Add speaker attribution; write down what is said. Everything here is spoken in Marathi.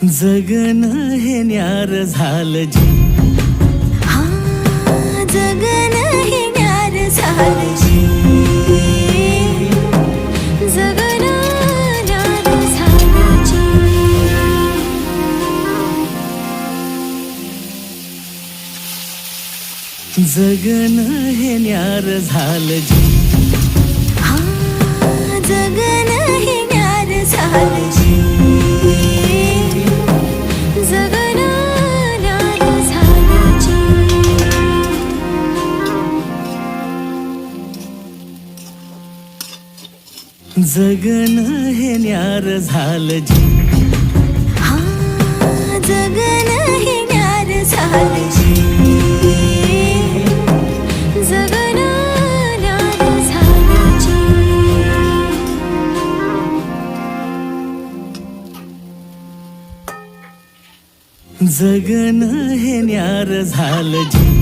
Speaker 1: जगन हे न्यार झालं जी,
Speaker 2: हा जगन हे न्यार झालं जी, जगन न्यार झालं जी.
Speaker 1: जगन हे न्यार झालं जी,
Speaker 2: हा जगन हे न्यार झालं जी, जगन न्यार झालं जी.
Speaker 1: जगन हे न्यार झालं जी,
Speaker 2: हा जगन हे न्यार झालं जी, जगन न्यार झालं जी.
Speaker 1: जगन हे न्यार झालं जी,